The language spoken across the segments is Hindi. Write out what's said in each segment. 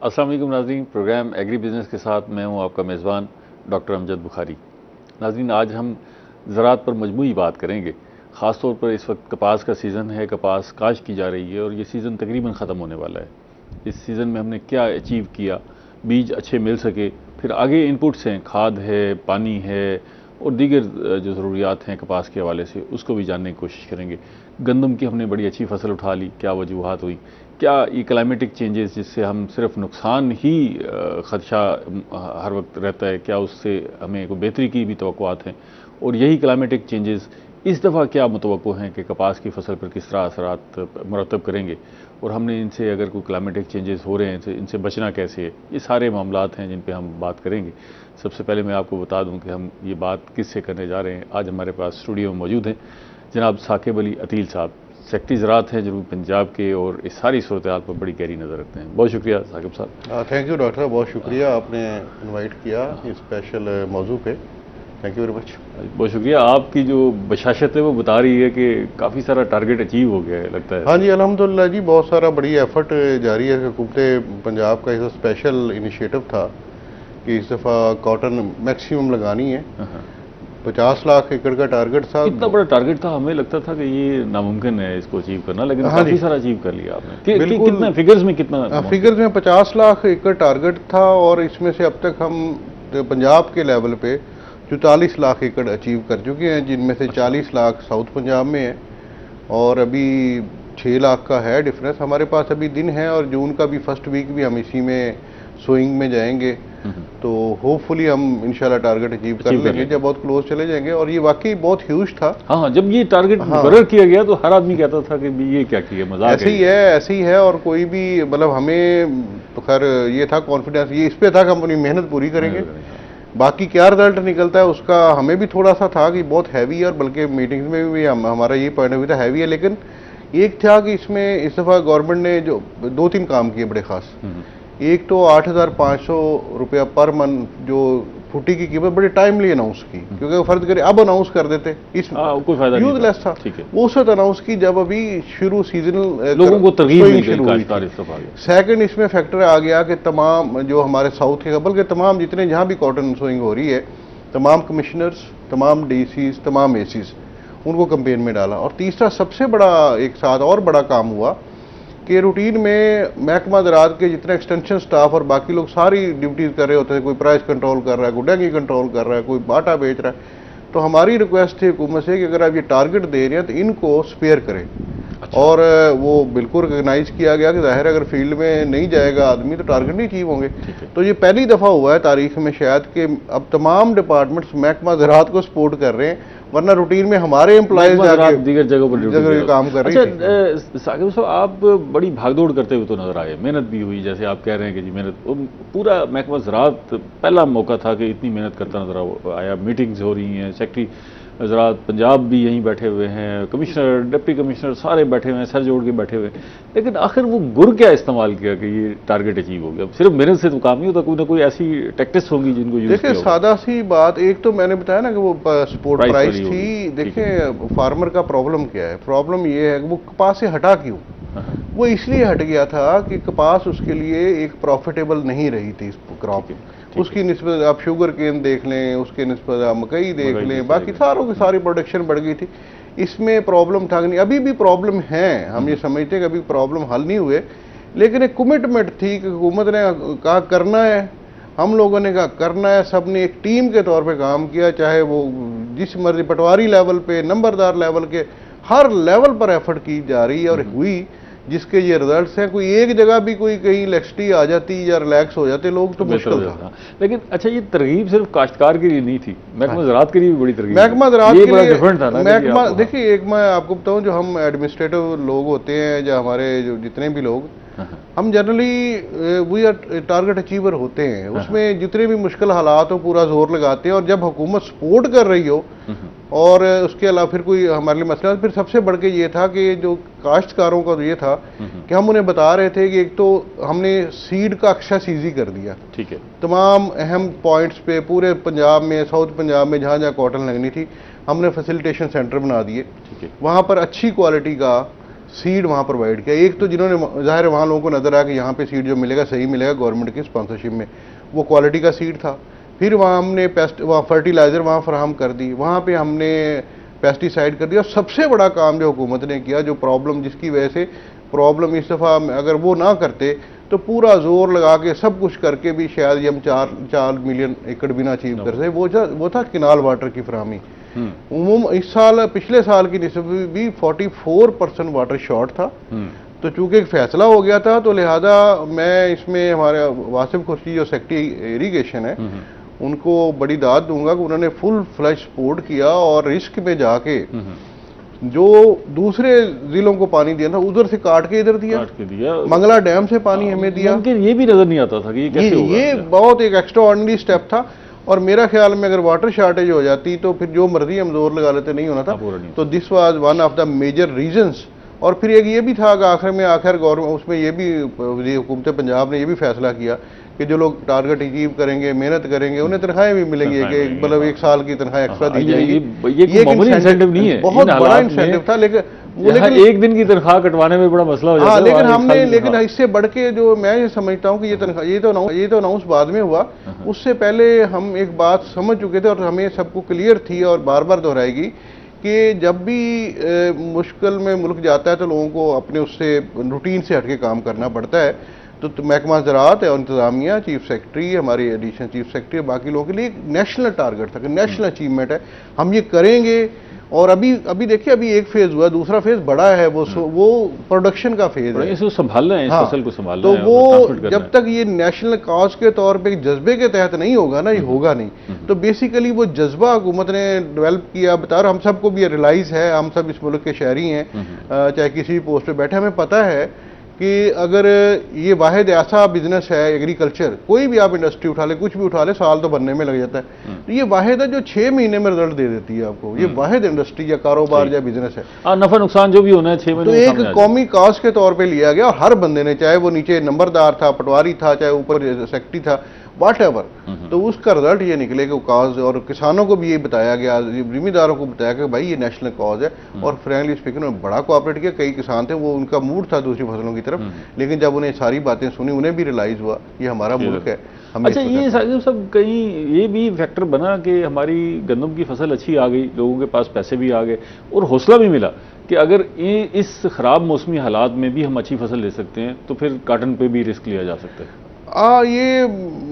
अस्सलाम वालेकुम नाज़रीन, प्रोग्राम एग्री बिज़नेस के साथ मैं हूं आपका मेज़बान डॉक्टर अमजद बुखारी। नाज़रीन, आज हम ज़राअत पर मजमूई बात करेंगे। ख़ास तौर पर इस वक्त कपास का सीज़न है, कपास काश्त की जा रही है और ये सीज़न तकरीबन ख़त्म होने वाला है। इस सीज़न में हमने क्या अचीव किया, बीज अच्छे मिल सके, फिर आगे इनपुट्स हैं, खाद है, पानी है और दीगर जो ज़रूरियात हैं कपास के हवाले से, उसको भी जानने की कोशिश करेंगे। गंदम की हमने बड़ी अच्छी फसल उठा ली, क्या वजूहात हुई, क्या ये क्लाइमेटिक चेंजेस जिससे हम सिर्फ नुकसान ही ख़दशा हर वक्त रहता है, क्या उससे हमें कोई बेहतरी की भी तवक्कुआत हैं, और यही क्लाइमेटिक चेंजेस इस दफ़ा क्या मुतवक्को हैं कि कपास की फसल पर किस तरह असरात मुरतब करेंगे, और हमने इनसे अगर कोई क्लाइमेटिक चेंजेस हो रहे हैं तो इनसे बचना कैसे है। ये सारे मामलात हैं जिन पे हम बात करेंगे। सबसे पहले मैं आपको बता दूं कि हम ये बात किससे करने जा रहे हैं। आज हमारे पास स्टूडियो में मौजूद हैं जनाब साकिब अली अतील साहब, सेक्रेटरी ज़राअत हैं जनूबी पंजाब के, और इस सारी सूरत हाल पर बड़ी गहरी नज़र रखते हैं। बहुत शुक्रिया साकिब साहब। थैंक यू डॉक्टर, बहुत शुक्रिया आपने इनवाइट किया इस स्पेशल मौजू पे। Thank you very much. बहुत शुक्रिया। आपकी जो बशाशत है वो बता रही है कि काफ़ी सारा टारगेट अचीव हो गया है लगता है। हाँ जी, अल्हम्दुलिल्लाह जी, बहुत सारा बड़ी एफर्ट जारी है। हुकूमत पंजाब का इस स्पेशल इनिशिएटिव था कि इस दफ़ा कॉटन मैक्सिमम लगानी है। 50 लाख एकड़ का टारगेट था। इतना बड़ा टारगेट था, हमें लगता था कि ये नामुमकिन है इसको अचीव करना, लेकिन हाँ काफ़ी सारा अचीव कर लिया आपने। बिल्कुल। कितना फिगर्स में कितना? फिगर्स में 50 लाख एकड़ टारगेट था और इसमें से अब तक हम पंजाब के लेवल पे 44 लाख एकड़ अचीव कर चुके हैं, जिनमें से 40 लाख साउथ पंजाब में है और अभी 6 लाख का है डिफरेंस। हमारे पास अभी दिन है और जून का भी फर्स्ट वीक भी हम इसी में सोइंग में जाएंगे, तो होपफुली हम इंशाल्लाह टारगेट अचीव कर लेंगे जब बहुत क्लोज चले जाएंगे। और ये वाकई बहुत ह्यूज था। हाँ, जब ये टारगेट मुकर्रर किया गया तो हर आदमी कहता था कि ये क्या किया, मजाक ऐसे ही है, ऐसे ही है। और कोई भी मतलब हमें तो खैर ये था कॉन्फिडेंस, ये इस पे था कि हम अपनी मेहनत पूरी करेंगे। बाकी क्या रिजल्ट निकलता है उसका हमें भी थोड़ा सा था कि बहुत हैवी है, और बल्कि मीटिंग्स में भी हमारा ये पॉइंट ऑफ व्यू था हैवी है। लेकिन एक था कि इसमें इस दफ़ा गवर्नमेंट ने जो 2-3 काम किए बड़े खास। एक तो 8,500 रुपया पर मंथ जो फुटी की कीमत बड़ी टाइमली अनाउंस की, क्योंकि फर्ज करे अब अनाउंस कर देते इस कोई फायदा नहीं यूजलेस था। वो उस वक्त अनाउंस की जब अभी शुरू सीजनल लोगों को तरगीब शुरू हुई। सेकंड इसमें फैक्टर आ गया कि तमाम जो हमारे साउथ के बल्कि तमाम जितने जहां भी कॉटन सोइंग हो रही है, तमाम कमिश्नर्स, तमाम डीसीज, तमाम एसीज, उनको कैंपेन में डाला। और तीसरा सबसे बड़ा एक साथ और बड़ा काम हुआ कि रूटीन में महकमा ज़राअत के जितने एक्सटेंशन स्टाफ और बाकी लोग सारी ड्यूटीज़ कर रहे होते हैं। कोई प्राइस कंट्रोल कर रहा है, कोई डेंगी कंट्रोल कर रहा है, कोई बाटा बेच रहा है। तो हमारी रिक्वेस्ट थी हुकूमत से कि अगर आप ये टारगेट दे रहे हैं तो इनको स्पेयर करें। और वो बिल्कुल रिकगनाइज किया गया कि जाहिर अगर फील्ड में नहीं जाएगा आदमी तो टारगेट नहीं अचीव होंगे। तो ये पहली दफ़ा हुआ है तारीख में शायद कि अब तमाम डिपार्टमेंट्स महकमा ज़राअत को सपोर्ट कर रहे हैं, वरना रूटीन में हमारे एम्प्लॉयज दीगर जगहों पर काम कर रहे हैं। अच्छा साकिब साहब, आप बड़ी भागदौड़ करते हुए तो नजर आए, मेहनत भी हुई, जैसे आप कह रहे हैं कि जी मेहनत, पूरा महकमा ज़राअत पहला मौका था कि इतनी मेहनत करता नजर आया। मीटिंग्स हो रही हैं, सेक्रेटरी ज़राअत पंजाब भी यहीं बैठे हुए हैं, कमिश्नर, डिप्टी कमिश्नर सारे बैठे हुए हैं, सर जोड़ के बैठे हुए हैं। लेकिन आखिर वो गुर क्या इस्तेमाल किया कि ये टारगेट अचीव हो गया? सिर्फ मेहनत से तो काम नहीं होता, कोई ना कोई ऐसी टैक्टिक्स होगी जिनको यूज देखिए सादा सी बात, एक तो मैंने बताया ना कि वो सपोर्ट प्राइस थी। देखिए फार्मर का प्रॉब्लम क्या है, प्रॉब्लम ये है कि वो कपास से हटा क्यों? वो इसलिए हट गया था कि कपास उसके लिए एक प्रॉफिटेबल नहीं रही थी क्रॉप। उसकी निस्बत आप शुगर केन देख लें, उसके निस्बत आप मकई देख लें, बाकी सारों की सारी प्रोडक्शन बढ़ गई थी। इसमें प्रॉब्लम था नहीं, अभी भी प्रॉब्लम है। हम ये समझते हैं कि अभी प्रॉब्लम हल नहीं हुए, लेकिन एक कमिटमेंट थी कि हुकूमत ने कहा करना है, हम लोगों ने कहा करना है, सब ने एक टीम के तौर पे काम किया, चाहे वो जिस मर्जी पटवारी लेवल पे, नंबरदार लेवल के, हर लेवल पर एफर्ट की जा रही है और हुई, जिसके ये रिजल्ट्स हैं। कोई एक जगह भी कोई कहीं लेक्सिटी आ जाती या रिलैक्स हो जाते लोग तो मुश्किल था। लेकिन अच्छा, ये तरगीब सिर्फ काश्तकार के लिए नहीं थी, महकमा ज़राअत के लिए भी बड़ी तरगीब। महकमा ज़राअत के लिए डिफरेंट था ना। महकमा देखिए, एक मैं आपको बताऊं, जो हम एडमिनिस्ट्रेटिव लोग होते हैं, जो हमारे जो जितने भी लोग, हम generally we are target achiever होते हैं। उसमें जितने भी मुश्किल हालात हो पूरा जोर लगाते हैं, और जब हुकूमत सपोर्ट कर रही हो और उसके अलावा फिर कोई हमारे लिए मसला, फिर सबसे बढ़ के ये था कि जो काश्तकारों का ये था कि हम उन्हें बता रहे थे कि एक तो हमने सीड का एक्सेस ईजी कर दिया। ठीक है। तमाम अहम पॉइंट्स पे पूरे पंजाब में, साउथ पंजाब में जहाँ जहाँ कॉटन लगनी थी, हमने फैसिलिटेशन सेंटर बना दिए। वहाँ पर अच्छी क्वालिटी का सीड वहाँ प्रोवाइड किया। एक तो जिन्होंने ज़ाहिर है वहाँ लोगों को नज़र आया कि यहाँ पे सीड जो मिलेगा सही मिलेगा गवर्नमेंट की स्पॉन्सरशिप में, वो क्वालिटी का सीड था। फिर वहाँ हमने पेस्ट वहाँ फर्टिलाइज़र वहाँ फराहम कर दी, वहाँ पे हमने पेस्टिसाइड कर दिया। और सबसे बड़ा काम जो हुकूमत ने किया, जो प्रॉब्लम जिसकी वजह से प्रॉब्लम इस दफ़ा अगर वो ना करते तो पूरा जोर लगा के सब कुछ करके भी शायद ये हम 4 मिलियन एकड़ भी ना अचीव कर सके, वो था किनाल वाटर की फराहमी। इस साल पिछले साल की निस्बत भी 44% वाटर शॉर्ट था। तो चूंकि एक फैसला हो गया था तो लिहाजा मैं इसमें हमारे वासिफ खुर्शी जो सेक्रेटरी इरीगेशन है उनको बड़ी दाद दूंगा कि उन्होंने फुल फ्लैश सपोर्ट किया और रिस्क में जाके जो दूसरे जिलों को पानी दिया था उधर से काट के इधर दिया, मंगला डैम से पानी हमें दिया। ये भी नजर नहीं आता था कि ये कैसे होगा। ये बहुत एक एक्स्ट्रा ऑर्डिनरी स्टेप था। और मेरा ख्याल में अगर वाटर शॉर्टेज हो जाती तो फिर जो मर्जी हम जोर लगा लेते नहीं होना था। तो this was one of the major reasons. और फिर एक ये भी था कि आखिर गवर्नमेंट उसमें ये भी हुकूमत पंजाब ने ये भी फैसला किया कि जो लोग टारगेट अचीव करेंगे, मेहनत करेंगे, उन्हें तनख्वाहें भी मिलेंगी कि मतलब 1 साल की तनख्वाह एक्स्ट्रा दी जाएगी। ये मामूली इंसेंटिव नहीं है, बहुत बड़ा इंसेंटिव था। लेकिन एक दिन की तनख्वाह कटवाने में बड़ा मसला हो जाता है। लेकिन इससे बढ़ के जो मैं ये समझता हूँ कि ये तनख्वाह ये तो अनाउंस बाद में हुआ, उससे पहले हम एक बात समझ चुके थे और हमें सबको क्लियर थी और बार बार दोहराएगी कि जब भी मुश्किल में मुल्क जाता है तो लोगों को अपने उससे रूटीन से हटके काम करना पड़ता है। तो महकमा ज़राअत है और इंतज़ामिया, चीफ सेक्रेटरी, हमारे एडिशनल चीफ सेक्रेटरी, बाकी लोगों के लिए एक नेशनल टारगेट था कि नेशनल अचीवमेंट है, हम ये करेंगे। और अभी देखिए अभी एक फेज हुआ, दूसरा फेज बड़ा है, वो प्रोडक्शन का फेज है, इसको संभालना है, इस फसल को संभालना तो है। वो जब तक ये नेशनल कॉज के तौर पे जज्बे के तहत नहीं होगा ना, ये होगा नहीं। तो बेसिकली वो जज्बा हुकूमत ने डेवलप किया। बता रहा, हम सबको भी रियलाइज है, हम सब इस मुल्क के शहरी हैं, चाहे किसी भी पोस्ट पे बैठे, हमें पता है कि अगर ये वाहिद ऐसा बिजनेस है एग्रीकल्चर, कोई भी आप इंडस्ट्री उठा ले, कुछ भी उठा ले, साल तो बनने में लग जाता है। तो ये वाहिद है जो 6 महीने में रिजल्ट दे देती है आपको। ये वाहिद इंडस्ट्री या कारोबार या बिजनेस है। नफा नुकसान जो भी होना है 6 महीने तो एक कौमी काज के तौर पे लिया गया और हर बंदे ने, चाहे वो नीचे नंबरदार था, पटवारी था, चाहे ऊपर सेक्रेटरी था, व्हाटएवर, तो उसका रिजल्ट ये निकले कि काज। और किसानों को भी ये बताया गया, जिम्मेदारों को बताया कि भाई ये नेशनल कॉज है। और फ्रेंकली स्पीकिंग उन्होंने बड़ा कोऑपरेट किया। कई किसान थे वो उनका मूड था दूसरी फसलों की तरफ, लेकिन जब उन्हें सारी बातें सुनी उन्हें भी रियलाइज हुआ ये हमारा मुल्क है। अच्छा, ये सब कहीं ये भी फैक्टर बना कि हमारी गंदम की फसल अच्छी आ गई, लोगों के पास पैसे भी आ गए और हौसला भी मिला कि अगर इस खराब मौसमी हालात में भी हम अच्छी फसल ले सकते हैं तो फिर काटन पे भी रिस्क लिया जा सकता है। ये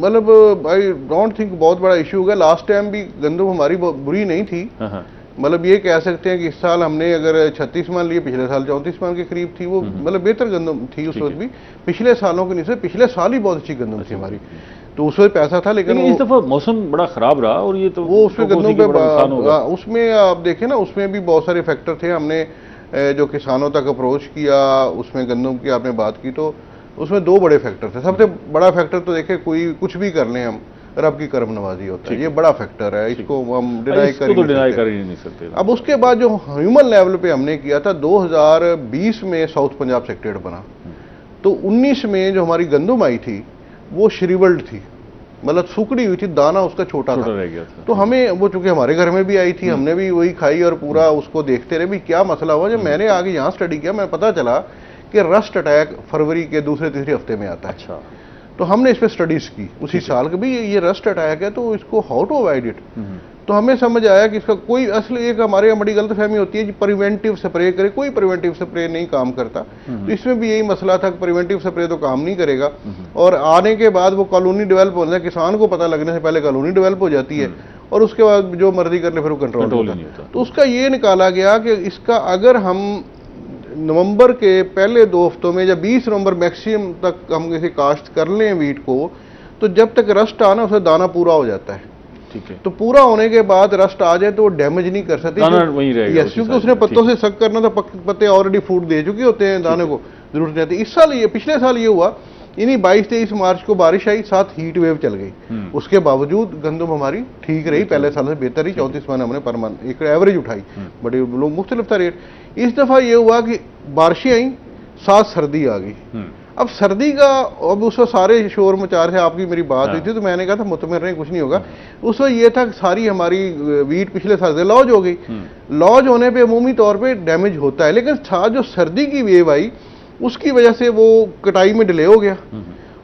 मतलब आई डोंट थिंक बहुत बड़ा इशू होगा। लास्ट टाइम भी गंदम हमारी बुरी नहीं थी। मतलब ये कह सकते हैं कि इस साल हमने अगर 36 मन लिए, पिछले साल 34 मन के करीब थी, वो मतलब बेहतर गंदम थी उस वक्त भी। पिछले सालों के नीचे पिछले साल ही बहुत अच्छी गंदम थी हमारी, तो उस वक्त पैसा था। लेकिन इस दफा मौसम बड़ा खराब रहा और ये तो वो उसमें गंदम पे उसमें आप देखें ना, उसमें भी बहुत सारे फैक्टर थे। हमने जो किसानों तक अप्रोच किया, उसमें गंदम की आपने बात की, तो उसमें 2 बड़े फैक्टर थे। सबसे बड़ा फैक्टर तो देखे कोई कुछ भी कर लें हम, रब की करम नवाजी होता है, ये बड़ा फैक्टर है, इसको हम डिनाई कर ही नहीं सकते। अब उसके बाद जो ह्यूमन लेवल पे हमने किया था, 2020 में साउथ पंजाब सेक्रेटेरिएट बना, तो 19 में जो हमारी गंदम आई थी वो श्रीवल्ड थी, मतलब सूखड़ी हुई थी, दाना उसका छोटा रह गया था। तो हमें वो चूंकि हमारे घर में भी आई थी, हमने भी वही खाई और पूरा उसको देखते रहे भी क्या मसला हुआ। जब मैंने आगे यहाँ स्टडी किया, मैं पता चला कि रस्ट अटैक फरवरी के दूसरे तीसरे हफ्ते में आता है। अच्छा, तो हमने इस पर स्टडीज की उसी साल के भी ये रस्ट अटैक है, तो इसको हाउ टू अवॉइड इट। तो हमें समझ आया कि इसका कोई असल, एक हमारे यहाँ बड़ी गलतफहमी होती है कि प्रिवेंटिव स्प्रे करे, कोई प्रिवेंटिव स्प्रे नहीं काम करता। तो इसमें भी यही मसला था कि प्रिवेंटिव स्प्रे तो काम नहीं करेगा, और आने के बाद वो कॉलोनी डेवलप होने से, किसान को पता लगने से पहले कॉलोनी डेवलप हो जाती है, और उसके बाद जो मर्जी कर ले फिर वो कंट्रोल नहीं होता। तो उसका ये निकाला गया कि इसका अगर हम नवंबर के पहले 2 हफ्तों में या 20 नवंबर मैक्सिमम तक हम इसे काश्त कर लें वीट को, तो जब तक रस्ट आना उसका दाना पूरा हो जाता है। ठीक है, तो पूरा होने के बाद रस्ट आ जाए तो वो डैमेज नहीं कर सकती, क्योंकि उसने पत्तों से सक करना था, पत्ते ऑलरेडी फूड दे चुके होते हैं, दाने को जरूरत नहीं आती। इस साल ये, पिछले साल ये हुआ, इन्हीं 22-23 मार्च को बारिश आई, साथ हीट वेव चल गई, उसके बावजूद गंदम हमारी ठीक रही, पहले साल से बेहतर ही। 34 मन हमने पर मन एक एवरेज उठाई, बड़े लोग मुख्तलिफ था रेट। इस दफा ये हुआ कि बारिशें आई, साथ सर्दी आ गई। अब सर्दी का, अब उस वक्त सारे शोर मचा रहे थे, आपकी मेरी बात हुई थी तो मैंने कहा था मुतमिन रहें, कुछ नहीं होगा। उस वक्त ये था कि सारी हमारी वीट पिछले साल से लॉज हो गई। लॉज होने पे अमूमी तौर पे डैमेज होता है, लेकिन साथ जो सर्दी की वेव आई उसकी वजह से वो कटाई में डिले हो गया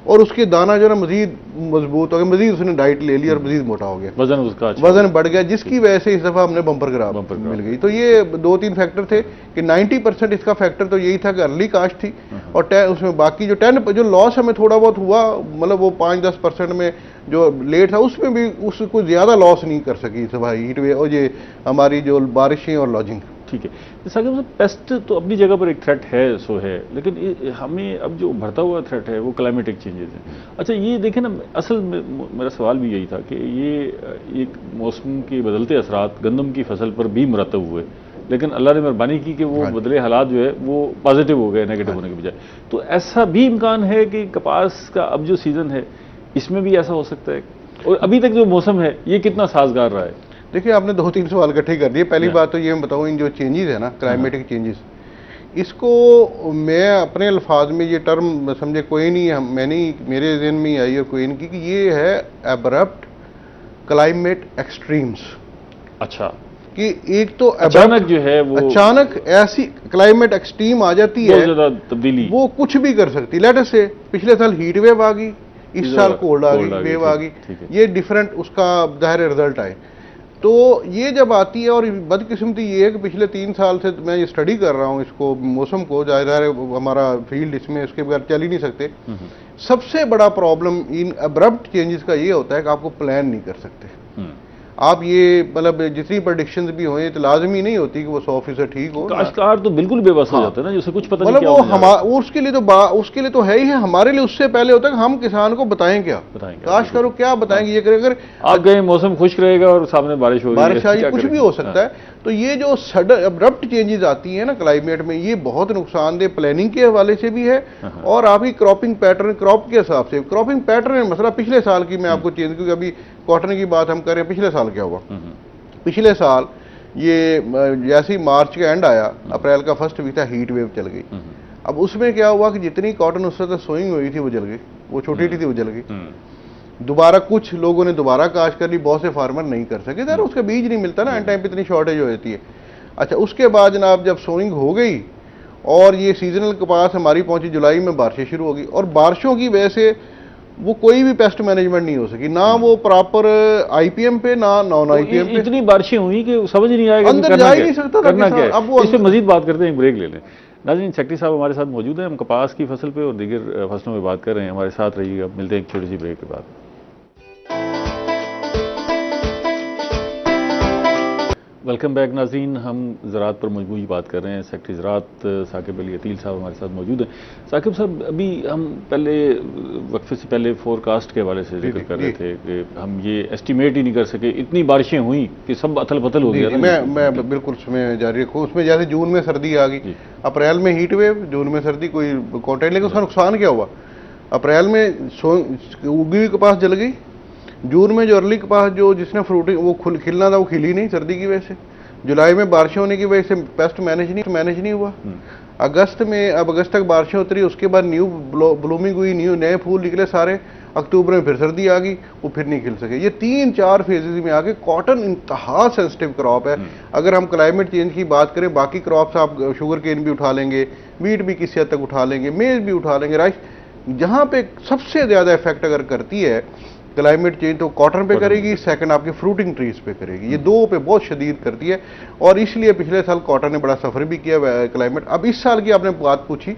और उसके दाना जो ना मजीद मजबूत हो गया, मजीद उसने डाइट ले ली और मजीद मोटा हो गया, वजन उसका वजन बढ़ गया, जिसकी वजह से इस दफा हमने बम्पर क्रॉप मिल गई। तो ये 2-3 फैक्टर थे कि 90% इसका फैक्टर तो यही था कि अर्ली कास्ट थी और उसमें बाकी जो 10 जो लॉस हमें थोड़ा बहुत हुआ, मतलब वो 5-10% में जो लेट था उसमें भी उसको ज़्यादा लॉस नहीं कर सकी इस दफा हीट वेव और ये हमारी जो बारिशें और लॉजिंग। ठीक है, साकिब साहब पेस्ट तो अपनी जगह पर एक थ्रेट है, सो है, लेकिन हमें अब जो बढ़ता हुआ थ्रेट है वो क्लाइमेटिक चेंजेस है। अच्छा ये देखें ना, असल में मेरा सवाल भी यही था कि ये एक मौसम के बदलते असरात गंदम की फसल पर भी मुरतब हुए, लेकिन अल्लाह ने मेहरबानी की कि वो बदले हालात जो है वो पॉजिटिव हो गए नेगेटिव होने के बजाय। तो ऐसा भी इम्कान है कि कपास का अब जो सीज़न है इसमें भी ऐसा हो सकता है, और अभी तक जो मौसम है ये कितना साजगार रहा है? देखिए आपने 2-3 सवाल इकट्ठे कर दिए। पहली बात तो ये मैं बताऊँ, इन जो चेंजेस है ना, क्लाइमेटिक चेंजेस, इसको मैं अपने अल्फाज में ये टर्म समझे कोई नहीं, मैंने मेरे ज़हन में ही आई और कोई नहीं कि ये है एब्रप्ट क्लाइमेट एक्सट्रीम्स। अच्छा, कि एक तो अचानक जो है वो अचानक ऐसी क्लाइमेट एक्सट्रीम आ जाती है, ज़्यादा तब्दीली, वो कुछ भी कर सकती। लेट अस से पिछले साल हीट वेव आ गई, इस साल कोल्ड आ गई, वेव आ गई, ये डिफरेंट उसका ज़ाहिर रिजल्ट आए। तो ये जब आती है, और बदकिस्मती ये है कि पिछले 3 साल से मैं ये स्टडी कर रहा हूँ इसको, मौसम को, ज़ाहिर है हमारा फील्ड इसमें, उसके बगैर चल ही नहीं सकते। सबसे बड़ा प्रॉब्लम इन अब्रप्ट चेंजेस का ये होता है कि आपको प्लान नहीं कर सकते आप। ये मतलब जितनी प्रेडिक्शंस भी हों तो लाजमी नहीं होती कि वो 100% ठीक हो। काश्तकार तो बिल्कुल बेबस हो जाता है ना, जिसे कुछ पता नहीं, मतलब वो उसके लिए तो है ही है, हमारे लिए उससे पहले होता है कि हम किसान को बताएं क्या, काश्तकार को क्या बताएंगे। ये करें, अगर आप गए मौसम खुश्क रहेगा और सामने बारिश होगी, बारिश आई, कुछ भी हो सकता है। तो ये जो सडन अब्रप्ट चेंजेस आती है ना क्लाइमेट में, ये बहुत नुकसानदेह प्लानिंग के हवाले से भी है और आपकी क्रॉपिंग पैटर्न, क्रॉप के हिसाब से क्रॉपिंग पैटर्न मसला पिछले साल की मैं आपको चेंज, क्योंकि अभी कॉटन की बात हम कर रहे हैं, पिछले साल क्या हुआ। पिछले साल ये जैसे ही मार्च का एंड आया, अप्रैल का फर्स्ट वीक था, हीट वेव चल गई। अब उसमें क्या हुआ कि जितनी कॉटन उस वक्त सोइंग हुई थी वो जल गई, वो छोटी थी वो जल गई। दोबारा कुछ लोगों ने दोबारा काश कर ली, बहुत से फार्मर नहीं कर सके, यार उसका बीज नहीं मिलता ना, एंड टाइम पे इतनी शॉर्टेज हो जाती है। अच्छा, उसके बाद जनाब जब सोइंग हो गई और ये सीजनल कपास हमारी पहुंची, जुलाई में बारिशें शुरू हो गई, और बारिशों की वजह से वो कोई भी पेस्ट मैनेजमेंट नहीं हो सकी, ना वो प्रॉपर आईपीएम पे ना नॉन आईपीएम पे। इतनी बारिशें हुई कि समझ नहीं आएगा, अंदर जा ही नहीं सकता था करना क्या है। अब वो इस पे मजीद बात करते हैं, एक ब्रेक ले लें। नाज़रीन, सेक्रेटरी साहब हमारे साथ मौजूद हैं, हम कपास की फसल पे और दीगर फसलों में बात कर रहे हैं, हमारे साथ रहिएगा। मिलते हैं एक छोटी सी ब्रेक के बाद। वेलकम बैक नाज़रीन, हम ज़राअत पर मजमूई बात कर रहे हैं। सेक्रेटरी ज़राअत साकिब अली अतील साहब हमारे साथ मौजूद हैं। साकिब साहब, अभी हम पहले वक्फे से पहले फोरकास्ट के हवाले से जिक्र कर रहे थे कि हम ये एस्टिमेट ही नहीं कर सके, इतनी बारिशें हुई कि सब अथल पथल हो गया। मैं बिल्कुल उसमें जारी रखूँ, उसमें जैसे जून में सर्दी आ गई, अप्रैल में हीट वेव, जून में सर्दी, कोई कॉन्टेक्ट, लेकिन उसका नुकसान क्या हुआ? अप्रैल में उगी हुई कपास जल गई, जून में जो अर्ली कपास जो जिसने फ्रूटिंग वो खिलना था वो खिली नहीं सर्दी की वजह से, जुलाई में बारिशें होने की वजह से पेस्ट मैनेज नहीं हुआ, अगस्त में, अब अगस्त तक बारिशें उतरी, उसके बाद न्यू ब्लूमिंग हुई, नए फूल निकले सारे, अक्टूबर में फिर सर्दी आ गई, वो फिर नहीं खिल सके। ये 3-4 फेजेस में आके कॉटन इंतहा सेंसिटिव क्रॉप है। अगर हम क्लाइमेट चेंज की बात करें, बाकी क्रॉप्स आप शुगर केन भी उठा लेंगे, वीट भी किसी हद तक उठा लेंगे, मेज भी उठा लेंगे, राइस, जहाँ पे सबसे ज़्यादा इफेक्ट अगर करती है क्लाइमेट चेंज तो कॉटन पे करेगी, सेकंड आपके फ्रूटिंग ट्रीज पे करेगी, ये दो पे बहुत शदीद करती है। और इसलिए पिछले साल कॉटन ने बड़ा सफ़र भी किया क्लाइमेट। अब इस साल की आपने बात पूछी,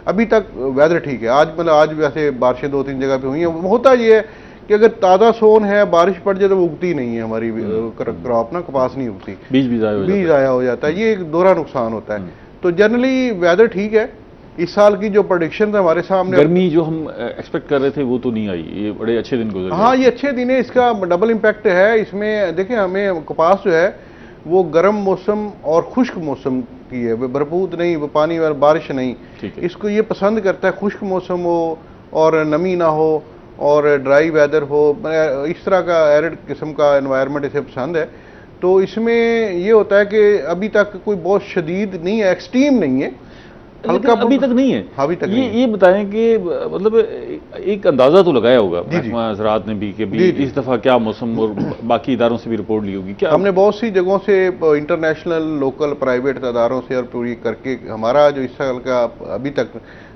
अभी तक वेदर ठीक है, आज मतलब आज वैसे बारिशें 2-3 जगह पे हुई हैं। होता ये है कि अगर ताज़ा सोन है, बारिश पड़ जाए तो वो उगती नहीं है हमारी क्रॉप ना, कपास नहीं उगती, बीज आया हो जाता है, ये एक दोहरा नुकसान होता है। तो जनरली वेदर ठीक है। इस साल की जो प्रेडिक्शन है हमारे सामने, गर्मी जो हम एक्सपेक्ट कर रहे थे वो तो नहीं आई, ये बड़े अच्छे दिन गुजरे। हाँ, ये अच्छे दिन है, इसका डबल इम्पैक्ट है इसमें। देखिए, हमें कपास जो है वो गर्म मौसम और खुश्क मौसम की है, भरपूर नहीं, वो पानी वाला बारिश नहीं, इसको ये पसंद करता है खुश्क मौसम हो और नमी ना हो और ड्राई वेदर हो, इस तरह का एरिड किस्म का एनवायरनमेंट इसे पसंद है। तो इसमें ये होता है कि अभी तक कोई बहुत शदीद नहीं है, एक्सट्रीम नहीं है, हल्का अभी तक नहीं है। अभी तक ये बताएं कि मतलब एक अंदाजा तो लगाया होगा महकमा ज़राअत ने भी कि भी इस दफा क्या मौसम, और बाकी इदारों से भी रिपोर्ट ली होगी क्या? हमने बहुत सी जगहों से, इंटरनेशनल, लोकल, प्राइवेट इदारों से और पूरी करके हमारा जो इस साल का अभी तक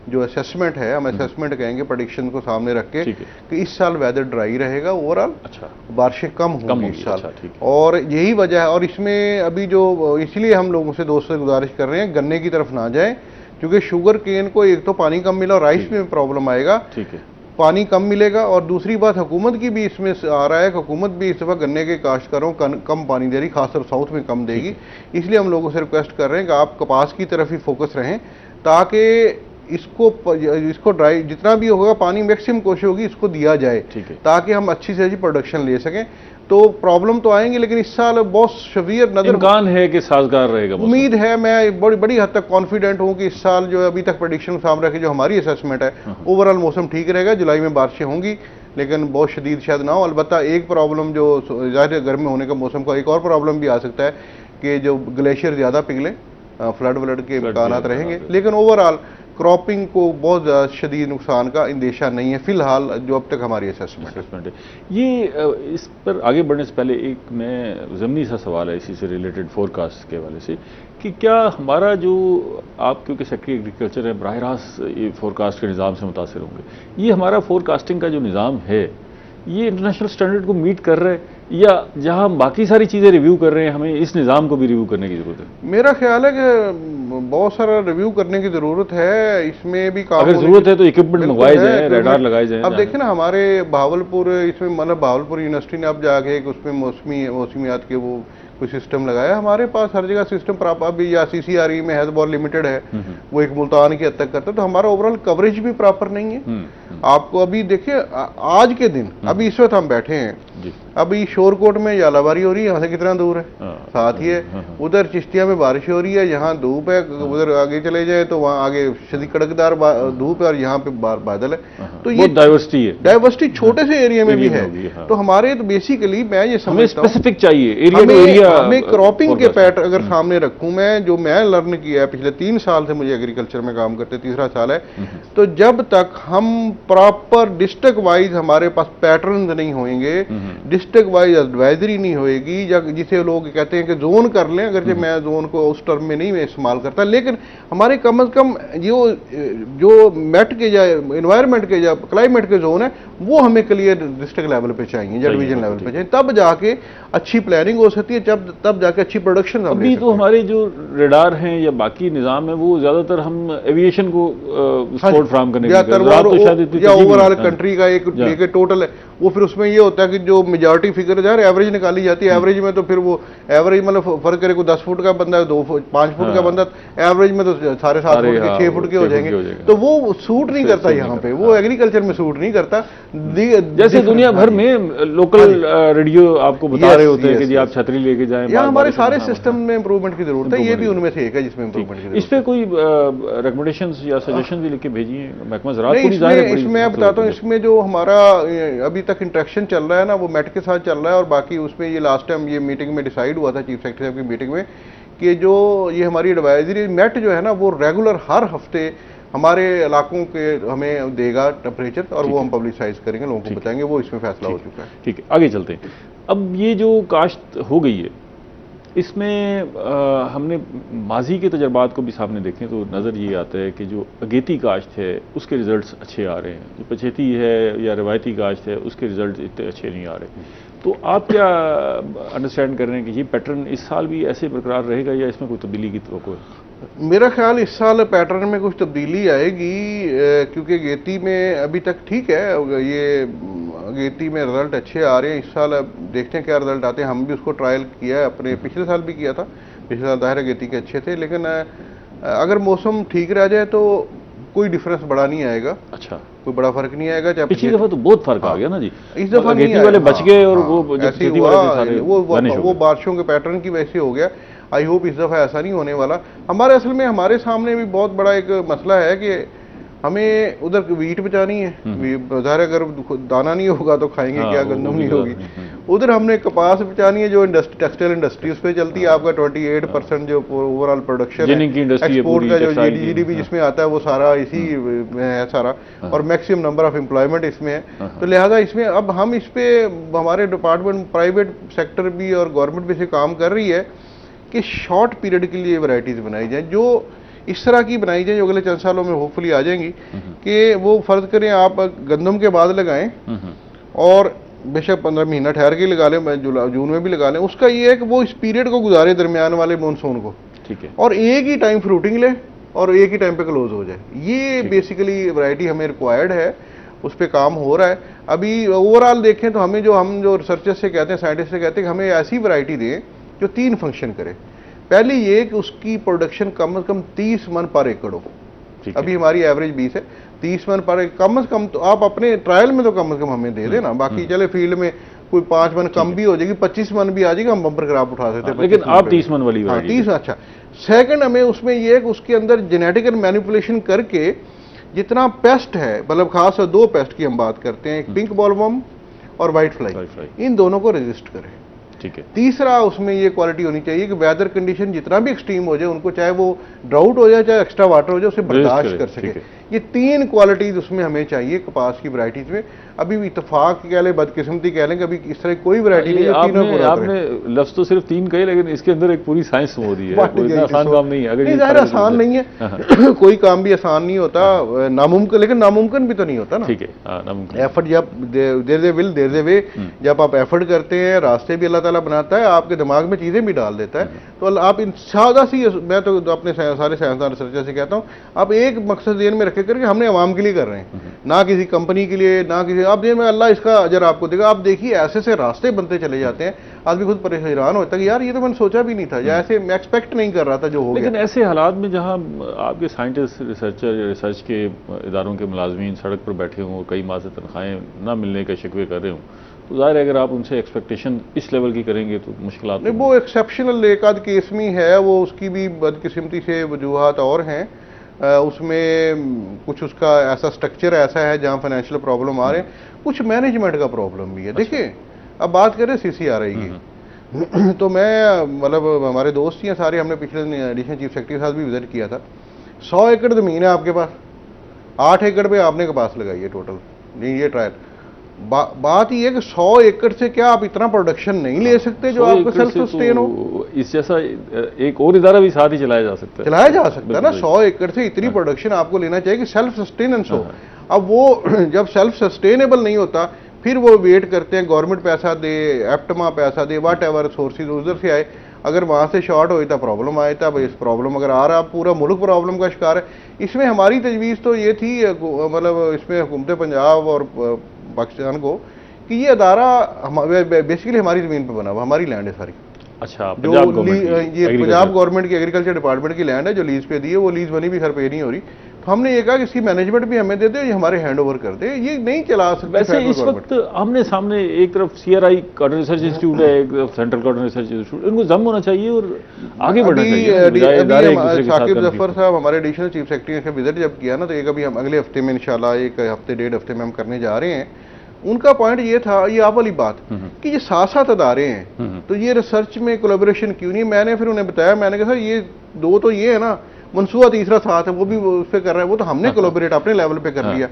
जो असेसमेंट है, हम असेसमेंट कहेंगे प्रेडिक्शन को सामने रख के कि इस साल वेदर ड्राई रहेगा ओवरऑल। अच्छा, बारिशें कम होंगी इस साल। अच्छा, और यही वजह है। और इसमें अभी जो, इसलिए हम लोगों से, दोस्तों से गुजारिश कर रहे हैं गन्ने की तरफ ना जाएं, क्योंकि शुगर केन को एक तो पानी कम मिला और राइस में प्रॉब्लम आएगा। ठीक है, पानी कम मिलेगा। और दूसरी बात, हुकूमत की भी इसमें आ रहा है कि हुकूमत भी इस दफा गन्ने के काश्तकारों को कम पानी दे रही, खासकर साउथ में कम देगी। इसलिए हम लोगों से रिक्वेस्ट कर रहे हैं कि आप कपास की तरफ ही फोकस रहें, ताकि इसको ड्राई जितना भी होगा पानी मैक्सिमम कोशिश होगी इसको दिया जाए, ताकि हम अच्छी से अच्छी प्रोडक्शन ले सकें। तो प्रॉब्लम तो आएंगे, लेकिन इस साल बहुत शवीर नजर इम्कान है कि साजगार रहेगा। उम्मीद है, मैं बड़ी हद तक कॉन्फिडेंट हूं कि इस साल जो अभी तक प्रेडिक्शन सामने रखी, जो हमारी असेसमेंट है, ओवरऑल मौसम ठीक रहेगा। जुलाई में बारिशें होंगी, लेकिन बहुत शदीद शायद ना हो। अलबत्ता एक प्रॉब्लम जो ज़ाहिर गर्मी होने का मौसम का एक और प्रॉब्लम भी आ सकता है कि जो ग्लेशियर ज़्यादा पिघले, फ्लड व्लड के इम्कान रहेंगे। लेकिन ओवरऑल क्रॉपिंग को बहुत शदीद नुकसान का इंदेशा नहीं है फिलहाल, जो अब तक हमारी असेसमेंट है। ये इस पर आगे बढ़ने से पहले एक मैं ज़मीनी सा सवाल है इसी से रिलेटेड, फोरकास्ट के हवाले से, कि क्या हमारा जो, आप क्योंकि सेक्रेटरी एग्रीकल्चर है, बराह रास्त ये फोरकास्ट के निज़ाम से मुतासिर होंगे, ये हमारा फोरकास्टिंग का जो निज़ाम है ये इंटरनेशनल स्टैंडर्ड को मीट कर रहा है, या जहां हम बाकी सारी चीज़ें रिव्यू कर रहे हैं हमें इस निज़ाम को भी रिव्यू करने की ज़रूरत है? मेरा ख्याल है कि बहुत सारा रिव्यू करने की ज़रूरत है। इसमें भी काम, अगर ज़रूरत है तो इक्विपमेंट मंगवाए जाए, रडार लगाए जाए। अब देखिए ना, हमारे भावलपुर, इसमें मतलब भावलपुर यूनिवर्सिटी ने अब जाके उसमें मौसमियात के वो कोई सिस्टम लगाया। हमारे पास हर जगह सिस्टम प्राप्त, अभी या CCRE में है बहुत लिमिटेड है, वो एक मुल्तान की हद तक करता है, तो हमारा ओवरऑल कवरेज भी प्रॉपर नहीं है। आपको अभी देखिए, आज के दिन अभी इस वक्त हम बैठे हैं, अभी शोरकोट में यालाबारी हो रही है, यहाँ से कितना दूर है, साथ ही है। उधर चिश्तिया में बारिश हो रही है, यहाँ धूप है। उधर आगे चले जाए तो वहाँ आगे शदीद कड़कदार धूप है, और यहाँ पे बादल है। तो ये डाइवर्सिटी छोटे से एरिया में भी है। तो हमारे तो बेसिकली मैं ये समझता हूँ स्पेसिफिक चाहिए एरिया टू एरिया। हमें क्रॉपिंग के पैटर्न अगर सामने रखूं, मैं जो मैं लर्न किया है पिछले 3 साल से, मुझे एग्रीकल्चर में काम करते 3रा साल है, तो जब तक हम प्रॉपर डिस्ट्रिक्ट वाइज हमारे पास पैटर्न नहीं होंगे, डिस्ट्रिक्ट वाइज एडवाइजरी नहीं होएगी, या जिसे लोग कहते हैं कि जोन कर लें, अगर मैं जोन को उस टर्म में नहीं मैं इस्तेमाल करता, लेकिन हमारे कम अज कम जो मेट के या एनवायरमेंट के या क्लाइमेट के जोन है वो हमें क्लियर डिस्ट्रिक्ट लेवल पे चाहिए या डिवीजन लेवल पे चाहिए, तब जाके अच्छी प्लानिंग हो सकती है, तब जाके अच्छी प्रोडक्शन। अभी तो हमारे जो रडार हैं या बाकी निज़ाम है वो ज्यादातर हम एविएशन को सपोर्ट फ्राहम करने या ओवरऑल कंट्री का एक टोटल है, वो फिर उसमें ये होता है कि जो मेजॉरिटी फिगर है एवरेज निकाली जाती है। एवरेज में तो फिर वो एवरेज मतलब फर्क करे, कोई 10 फुट का बंदा है, 5 फुट का बंदा, एवरेज में तो 7.5 फुट के 6 फुट के हो जाएंगे, तो वो सूट नहीं करता यहाँ पे, वो एग्रीकल्चर में सूट नहीं करता। जैसे दुनिया भर में लोकल रेडियो आपको बता रहे होते हैं कि जी आप छतरी लेके जाएं। यहाँ हमारे सारे सिस्टम में इंप्रूवमेंट की जरूरत है, ये भी उनमें से एक है जिसमें इंप्रूवमेंट की जरूरत है। इस पे कोई रिकमेंडेशंस या सजेशन भी लिख के भेजिए महकमा ज़राअत को। इसमें मैं बताता हूँ, इसमें जो हमारा अभी तक इंटरेक्शन चल रहा है ना, वो मेट के साथ चल रहा है, और बाकी उसमें ये लास्ट टाइम ये मीटिंग में डिसाइड हुआ था चीफ सेक्रेटरी साहब की मीटिंग में कि जो ये हमारी एडवाइजरी मेट जो है ना, वो रेगुलर हर हफ्ते हमारे इलाकों के हमें देगा टेम्परेचर, और वो हम पब्लिसाइज करेंगे, लोगों को बताएंगे, वो इसमें फैसला हो चुका है। ठीक है, आगे चलते हैं। अब ये जो काश्त हो गई है, इसमें हमने माजी के तजर्बात को भी सामने देखें तो नज़र ये आता है कि जो अगेती काश्त है उसके रिजल्ट्स अच्छे आ रहे हैं, जो पछेती है या रवायती काश्त है उसके रिजल्ट इतने अच्छे नहीं आ रहे। तो आप क्या अंडरस्टैंड कर रहे हैं कि ये पैटर्न इस साल भी ऐसे बरकरार रहेगा या इसमें कोई तब्दीली की तवक्को है? मेरा ख्याल इस साल पैटर्न में कुछ तब्दीली आएगी, क्योंकि अगेती में अभी तक ठीक है, ये अगेती में रिजल्ट अच्छे आ रहे हैं। इस साल अब देखते हैं क्या रिजल्ट आते हैं। हम भी उसको ट्रायल किया है, अपने पिछले साल भी किया था, पिछले साल दाहिर अगेती के अच्छे थे, लेकिन अगर मौसम ठीक रह जाए तो कोई डिफरेंस बड़ा नहीं आएगा। अच्छा, कोई बड़ा फर्क नहीं आएगा। पिछली दफा तो बहुत फर्क आ गया ना जी, इस दफा नहीं वाले बच गए, और वो बारिशों के पैटर्न की वजह से हो गया। आई होप इस दफा ऐसा नहीं होने वाला। हमारे असल में हमारे सामने भी बहुत बड़ा एक मसला है कि हमें उधर वीट बचानी है। ज़ाहिर अगर दाना नहीं होगा तो खाएंगे क्या, गंदम नहीं होगी। उधर हमने कपास बचानी है जो टेक्सटाइल इंडस्ट्री उस पर चलती है, आपका 28% जो ओवरऑल प्रोडक्शन है, एक्सपोर्ट का जो जीडीपी जिसमें आता है वो सारा इसी में है सारा, और मैक्सिमम नंबर ऑफ एम्प्लॉयमेंट इसमें है। तो लिहाजा इसमें अब हम इस पे हमारे डिपार्टमेंट प्राइवेट सेक्टर भी और गवर्नमेंट भी से काम कर रही है कि शॉर्ट पीरियड के लिए वैरायटीज बनाई जाए, जो इस तरह की बनाई जाए जो अगले 4 सालों में होपफुली आ जाएंगी, कि वो फर्ज करें आप गंदम के बाद लगाएं और बेशक 15 महीना ठहर के लगा लें, जून में भी लगा लें, उसका ये है कि वो इस पीरियड को गुजारे दरमियान वाले मानसून को, ठीक है, और एक ही टाइम फ्रूटिंग ले और एक ही टाइम पे क्लोज हो जाए। ये बेसिकली वैरायटी हमें रिक्वायर्ड है, उस पर काम हो रहा है। अभी ओवरऑल देखें तो हम जो रिसर्चर्स से कहते हैं, साइंटिस्ट से कहते हैं कि हमें ऐसी वैरायटी दें जो 3 फंक्शन करे। पहली ये कि उसकी प्रोडक्शन कम से कम 30 मन पर एकड़ हो। अभी हमारी एवरेज 20 है, 30 मन पर कम से कम, तो आप अपने ट्रायल में तो कम से कम हमें दे देना, बाकी चले फील्ड में कोई 5 मन कम भी हो जाएगी, 25 मन भी आ जाएगी, हम बम्पर क्रॉप उठा सकते हैं। लेकिन आप 30 मन वाली, 30। अच्छा, सेकंड हमें उसमें ये है कि उसके अंदर जेनेटिकल मैनिपुलेशन करके जितना पेस्ट है, मतलब खास 2 पेस्ट की हम बात करते हैं, एक पिंक बॉलवर्म और व्हाइट फ्लाई, इन दोनों को रेजिस्ट करें। ठीक है। तीसरा उसमें ये क्वालिटी होनी चाहिए कि वेदर कंडीशन जितना भी एक्सट्रीम हो जाए उनको, चाहे वो ड्राउट हो जाए चाहे एक्स्ट्रा वाटर हो जाए, उसे बर्दाश्त कर सके। ये 3 क्वालिटीज उसमें हमें चाहिए कपास की वैरायटीज में। अभी भी इत्तेफाक कह लें, बदकिस्मती कह लें, कभी इस तरह कोई वैरायटी नहीं है तीनों पूरा आपने लफ्ज तो सिर्फ 3 कहे, लेकिन इसके अंदर एक पूरी साइंस हो रही है, कोई आसान काम नहीं है। अगर ये ज़ाहिर आसान नहीं है, कोई काम भी आसान नहीं होता, नामुमकिन, लेकिन नामुमकिन भी तो नहीं होता ना। ठीक है, एफर्ट जब there is a will there is a way, जब आप एफर्ट करते हैं, रास्ते भी अल्लाह ताला बनाता है, आपके दिमाग में चीजें भी डाल देता है। तो आप इन सादा सी, मैं तो अपने सारे साइंसदान रिसर्चर से कहता हूँ, आप एक मकसद ध्यान में रखे करके हमने आवाम के लिए कर रहे हैं, ना किसी कंपनी के लिए, ना किसी, आप में अल्लाह इसका अजर आपको देगा। आप देखिए ऐसे से रास्ते बनते चले जाते हैं, आदमी खुद परेशान होता है कि यार ये तो मैंने सोचा भी नहीं था, या ऐसे मैं एक्सपेक्ट नहीं कर रहा था जो हो गया। लेकिन ऐसे हालात में जहां आपके साइंटिस्ट, रिसर्चर या रिसर्च के इदारों के मुलाजमीन सड़क पर बैठे हों, कई माह से तनख्वाहें ना मिलने का शिकवे कर रहे हों, तो जाहिर है अगर आप उनसे एक्सपेक्टेशन इस लेवल की करेंगे तो मुश्किलात नहीं। वो एक्सेप्शनल एक आध केस में है, वो उसकी भी बदकिस्मती से वजूहात और हैं, उसमें कुछ उसका ऐसा स्ट्रक्चर ऐसा है जहां फाइनेंशियल प्रॉब्लम आ रहे हैं, कुछ मैनेजमेंट का प्रॉब्लम भी है। देखिए अब बात करें CCRI की, तो मैं मतलब हमारे दोस्त ही हैं सारे, हमने पिछले एडिशनल चीफ सेक्रेटरी के साथ भी विजिट किया था। 100 एकड़ जमीन है आपके पास, 8 एकड़ पे आपने कपास लगाई है टोटल, नहीं ये ट्रायल। बात ये है कि 100 एकड़ से क्या आप इतना प्रोडक्शन नहीं ले सकते जो आपको सेल्फ सस्टेन हो? इस जैसा एक और इदारा भी साथ ही चलाया जा सकता है, चलाया जा सकता है ना। 100 एकड़ से इतनी प्रोडक्शन आपको लेना चाहिए कि सेल्फ सस्टेनेंस हो। अब वो जब सेल्फ सस्टेनेबल नहीं होता, फिर वो वेट करते हैं गवर्नमेंट पैसा दे, एप्टमा पैसा दे, वाट एवर सोर्सेज उधर से आए, अगर वहां से शॉर्ट हो तो प्रॉब्लम आए, तब इस प्रॉब्लम अगर आ रहा, पूरा मुल्क प्रॉब्लम का शिकार है। इसमें हमारी तजवीज़ तो ये थी, मतलब इसमें हुकूमत पंजाब और पाकिस्तान को, कि ये अदारा बेसिकली हमारी ज़मीन पे बना हुआ, हमारी लैंड है सारी। अच्छा, जो ये पंजाब गवर्नमेंट की एग्रीकल्चर डिपार्टमेंट की लैंड है जो लीज पे दी है, वो लीज बनी भी सर पे नहीं हो रही। तो हमने ये कहा कि इसकी मैनेजमेंट भी हमें दे दे, ये हमारे हैंड ओवर कर दे, ये नहीं चला सकते। वैसे इस वक्त हमने सामने एक तरफ CRI कॉटन रिसर्च इंस्टीट्यूट है, एक तरफ सेंट्रल कॉटन रिसर्च इंस्टीट्यूट, इनको जम होना चाहिए और आगे बढ़ना चाहिए। साकिब जफर साहब हमारे एडिशनल चीफ सेक्रेटरी ने विजिट जब किया ना, तो एक अभी हम अगले हफ्ते में इंशाल्लाह 1 हफ्ते 1.5 हफ्ते में हम करने जा रहे हैं। उनका पॉइंट ये था, ये आप वाली बात, कि ये साथ अदारे हैं, तो ये रिसर्च में कोलैबोरेशन क्यों नहीं। मैंने फिर उन्हें बताया, मैंने कहा सर ये 2 तो ये है ना, मनसूबा तीसरा साथ है, वो भी उस पर कर रहा है, वो तो हमने कोलैबोरेट अपने लेवल पे कर लिया।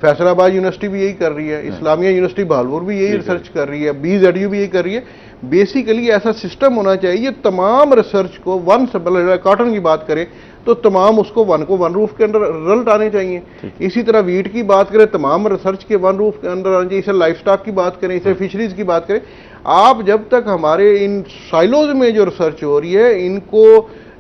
फैसलाबाद यूनिवर्सिटी भी यही कर रही है, इस्लामिया यूनिवर्सिटी बहालपुर भी यही रिसर्च कर रही है, BZU भी यही कर रही है। बेसिकली ऐसा सिस्टम होना चाहिए, तमाम रिसर्च को कॉटन की बात करें तो तमाम उसको वन रूफ के अंदर रिजल्ट आने चाहिए। इसी तरह वीट की बात करें, तमाम रिसर्च के वन रूफ के अंदर आने चाहिए। इसे लाइफ स्टॉक की बात करें, इसे फिशरीज की बात करें। आप जब तक हमारे इन साइलोज में जो रिसर्च हो रही है, इनको